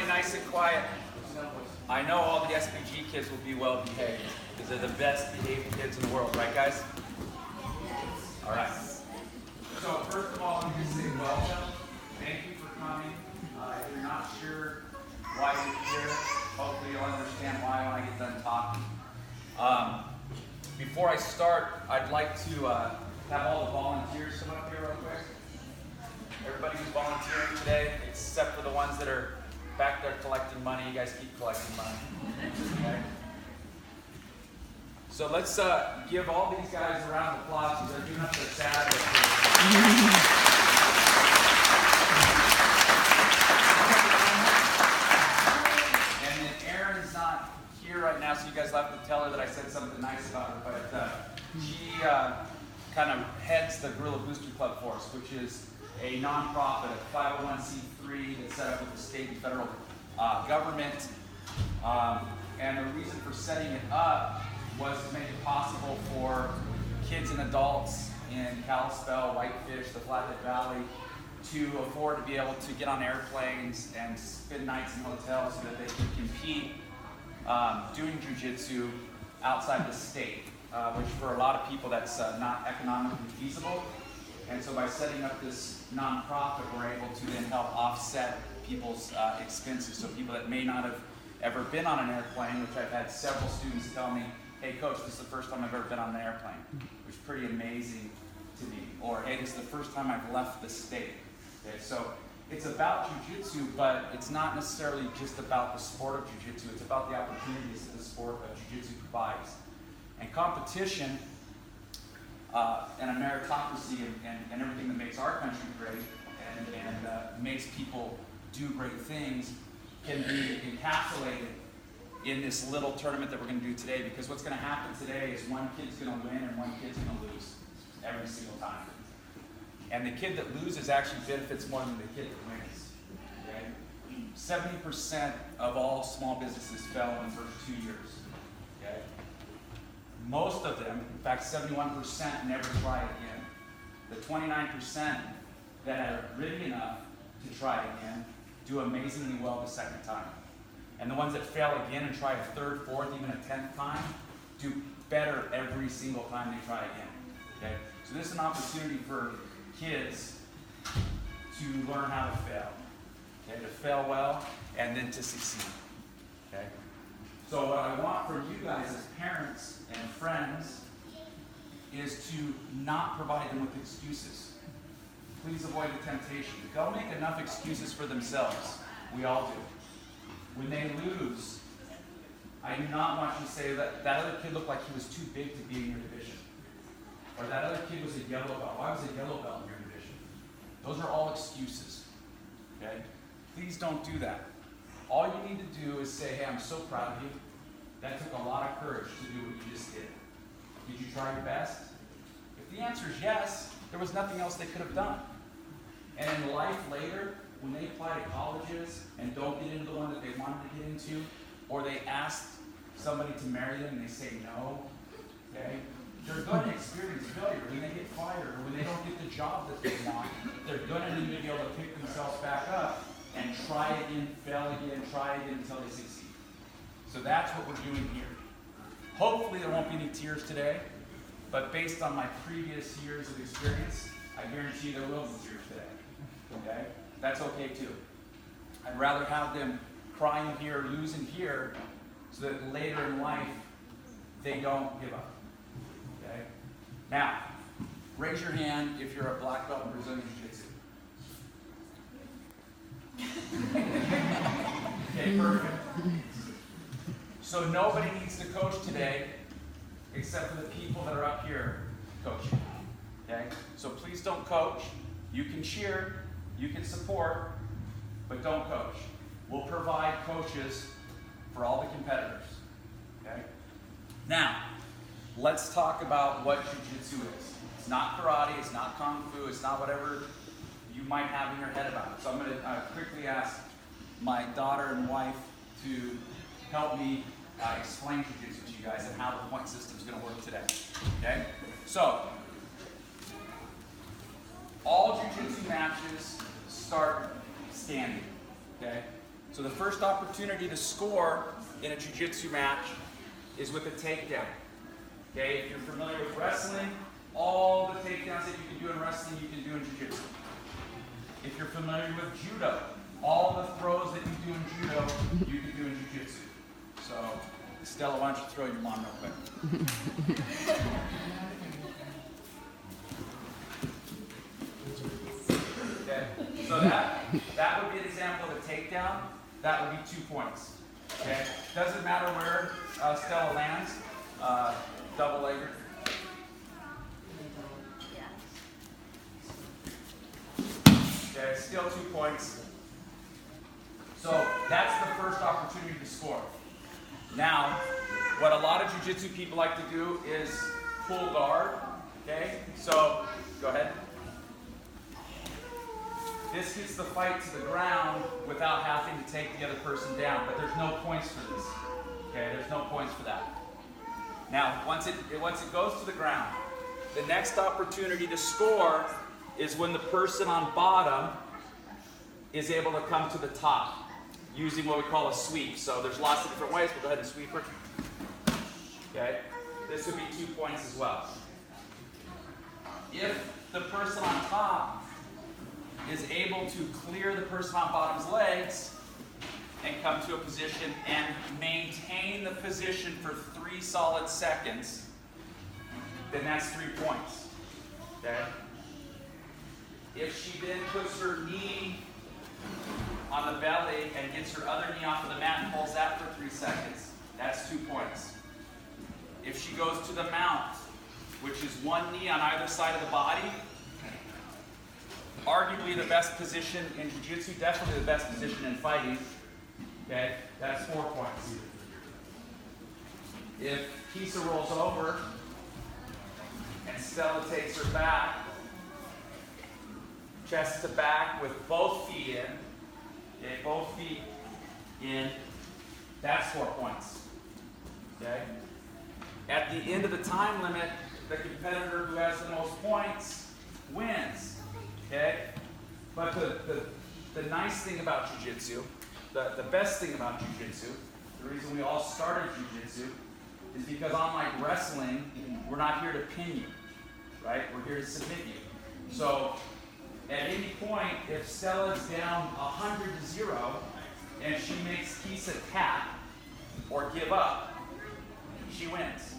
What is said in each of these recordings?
everybody nice and quiet. I know all the SBG kids will be well behaved because they're the best behaved kids in the world, right guys? All right. So first of all, let me just say welcome. Thank you for coming. If you're not sure why you're here, hopefully you'll understand why when I get done talking. Before I start, I'd like to have all the volunteers come up here real quick. Everybody who's volunteering today, except for the ones that are back there collecting money. You guys keep collecting money. Okay? So let's give all these guys a round of applause because they're doing up their Saturday. And then Erin's not here right now, so you guys will have to tell her that I said something nice about her. But she kind of heads the Gorilla Booster Club for us, which is a nonprofit, a 501c3 that's set up with the state and federal government. And the reason for setting it up was to make it possible for kids and adults in Kalispell, Whitefish, the Flathead Valley to afford to be able to get on airplanes and spend nights in hotels so that they can compete doing jiu-jitsu outside the state, which for a lot of people that's not economically feasible. And so by setting up this nonprofit, we're able to then help offset people's expenses. So people that may not have ever been on an airplane, which I've had several students tell me, hey coach, this is the first time I've ever been on an airplane, which is pretty amazing to me. Or hey, this is the first time I've left the state. Okay, so it's about jiu-jitsu, but it's not necessarily just about the sport of jiu-jitsu. It's about the opportunities that the sport of jiu-jitsu provides. And competition and a meritocracy and everything that makes our country great and makes people do great things can be encapsulated in this little tournament that we're going to do today, because what's going to happen today is one kid's going to win and one kid's going to lose every single time. And the kid that loses actually benefits more than the kid that wins. Okay? 70% of all small businesses fail in the first 2 years. Okay? Most of them, in fact 71%, never try again. The 29% that are ready enough to try again do amazingly well the second time. And the ones that fail again and try a third, fourth, even a 10th time do better every single time they try again. Okay? So this is an opportunity for kids to learn how to fail. Okay? To fail well and then to succeed. Okay? So what I want from you guys as parents and friends is to not provide them with excuses. Please avoid the temptation. They'll make enough excuses for themselves. We all do. When they lose, I do not want you to say that that other kid looked like he was too big to be in your division. Or that other kid was a yellow belt. Why was a yellow belt in your division? Those are all excuses. Okay? Please don't do that. All you need to do is say, hey, I'm so proud of you. That took a lot of courage to do what you just did. Did you try your best? If the answer is yes, there was nothing else they could have done. And in life later, when they apply to colleges and don't get into the one that they wanted to get into, or they ask somebody to marry them and they say no, okay, they're going to experience failure. When they get fired or when they don't get the job that they want, they're going to need to be able to pick themselves back up and try again, fail again, try again until they succeed. So that's what we're doing here. Hopefully there won't be any tears today, but based on my previous years of experience, I guarantee there will be tears today. Okay? That's okay too. I'd rather have them crying here, losing here, so that later in life they don't give up. Okay? Now, raise your hand if you're a black belt in Brazilian Jiu-Jitsu. Okay, perfect. So nobody needs to coach today except for the people that are up here coaching. Okay? So please don't coach. You can cheer, you can support, but don't coach. We'll provide coaches for all the competitors. Okay? Now, let's talk about what jiu-jitsu is. It's not karate, it's not kung fu, it's not whatever you might have in your head about it. So I'm going to quickly ask my daughter and wife to help me explain jiu-jitsu to you guys and how the point system is going to work today. Okay? So, all jiu-jitsu matches start standing. Okay? So the first opportunity to score in a jiu-jitsu match is with a takedown. Okay, if you're familiar with wrestling, all the takedowns that you can do in wrestling, you can do in jiu-jitsu. If you're familiar with judo, all the throws that you do in judo, you can do in jiu-jitsu. So, Stella, why don't you throw your mom real quick? Okay, so that would be an example of a takedown. That would be 2 points. Okay, doesn't matter where Stella lands, double legger. Okay, still 2 points. So that's the first opportunity to score. Now, what a lot of jiu-jitsu people like to do is pull guard. Okay, so go ahead. This gets the fight to the ground without having to take the other person down, but there's no points for this. Okay, there's no points for that. Now, once it goes to the ground, the next opportunity to score is when the person on bottom is able to come to the top using what we call a sweep. So there's lots of different ways. We'll go ahead and sweep her. Okay, this would be 2 points as well. If the person on top is able to clear the person on bottom's legs and come to a position and maintain the position for 3 solid seconds, then that's 3 points. Okay? If she then puts her knee on the belly and gets her other knee off of the mat and pulls that for 3 seconds, that's 2 points. If she goes to the mount, which is 1 knee on either side of the body, arguably the best position in jiu-jitsu, definitely the best position in fighting, okay, that's 4 points. If Kisa rolls over and Stella takes her back, chest to back with both feet in, okay, both feet in, that's 4 points. Okay? At the end of the time limit, the competitor who has the most points wins. Okay? But the nice thing about jiu-jitsu, the best thing about jiu-jitsu, the reason we all started jiu-jitsu, is because unlike wrestling, we're not here to pin you, right? We're here to submit you. So at any point, if Stella's down 100-0 and she makes Kisa tap or give up, she wins.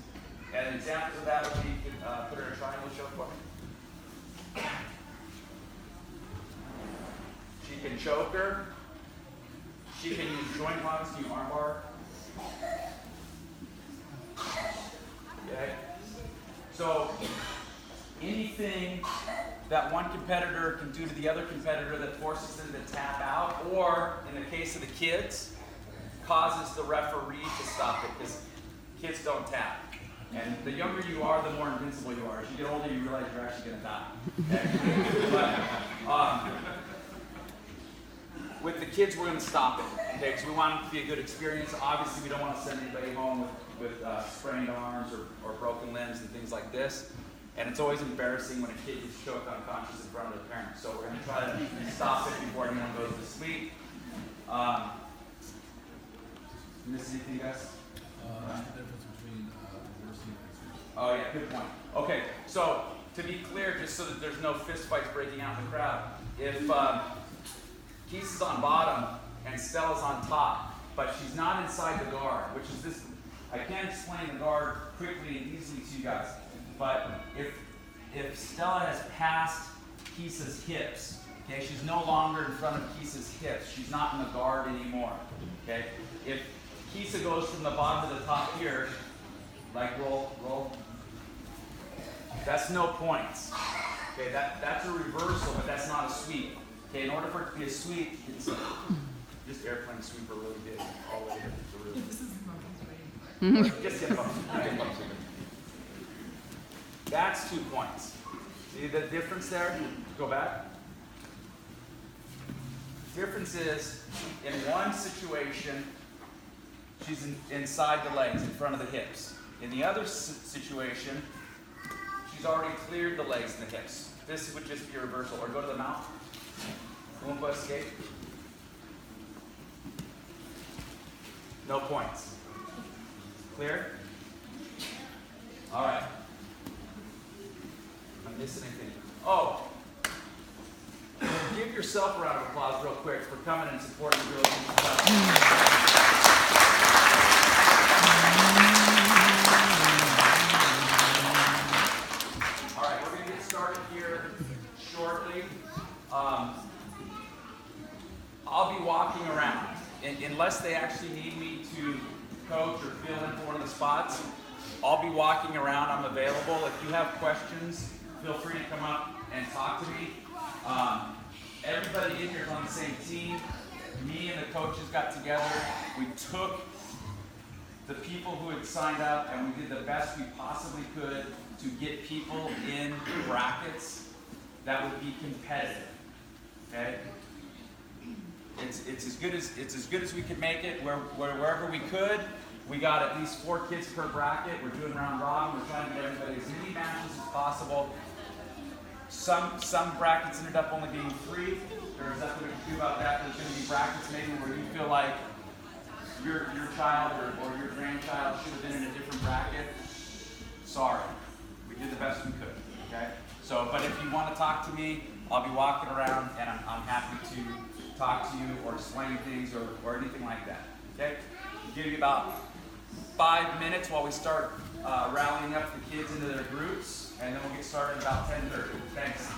And examples of that would be, you can put her in a triangle, show for me. She can choke her. She can use joint locks, can you armbar. Okay? So anything that one competitor can do to the other competitor that forces them to tap out, or in the case of the kids, causes the referee to stop it, because kids don't tap. And the younger you are, the more invincible you are. As you get older, you realize you're actually going to die. Okay? But with the kids, we're going to stop it. Okay? Because we want it to be a good experience. Obviously, we don't want to send anybody home with sprained arms or broken limbs and things like this. And it's always embarrassing when a kid gets choked unconscious in front of their parents. So we're going to try to stop it before anyone goes to sleep. Miss anything, guys? Oh yeah, good point. Okay, so to be clear, just so that there's no fist fights breaking out in the crowd, if Kisa's on bottom and Stella's on top, but she's not inside the guard, which is this, I can't explain the guard quickly and easily to you guys, but if Stella has passed Kisa's hips, okay, she's no longer in front of Kisa's hips, she's not in the guard anymore, okay? If Kisa goes from the bottom to the top here, like roll, that's no points. Okay, that's a reversal, but that's not a sweep. Okay, in order for it to be a sweep, it's just airplane sweeper really big, all the way here. Just get bumps. That's 2 points. See the difference there? Go back. The difference is, in one situation, she's inside the legs, in front of the hips. In the other situation, she's already cleared the legs and the hips. This would just be a reversal. Or go to the mouth. Won't escape. No points. Clear? All right. Am I missing anything? Oh, give yourself a round of applause real quick for coming and supporting the Gorilla Cup. All right, we're going to get started here shortly. I'll be walking around. Unless they actually need me to coach or fill in for one of the spots, I'll be walking around. I'm available. If you have questions, feel free to come up and talk to me. Everybody in here is on the same team. Me and the coaches got together. We took the people who had signed up and we did the best we possibly could to get people in brackets that would be competitive. Okay? It's as good as we could make it. Wherever we could, we got at least 4 kids per bracket. We're doing round robin. We're trying to get everybody as many matches as possible. Some brackets ended up only being 3. There's nothing we can do about that. There's going to be brackets maybe where you feel like your child or your grandchild should have been in a different bracket. Sorry, we did the best we could. Okay. So, but if you want to talk to me, I'll be walking around and I'm happy to talk to you or explain things or anything like that. Okay? I'll give you about 5 minutes while we start rallying up the kids into their groups, and then we'll get started about 10:30. Thanks.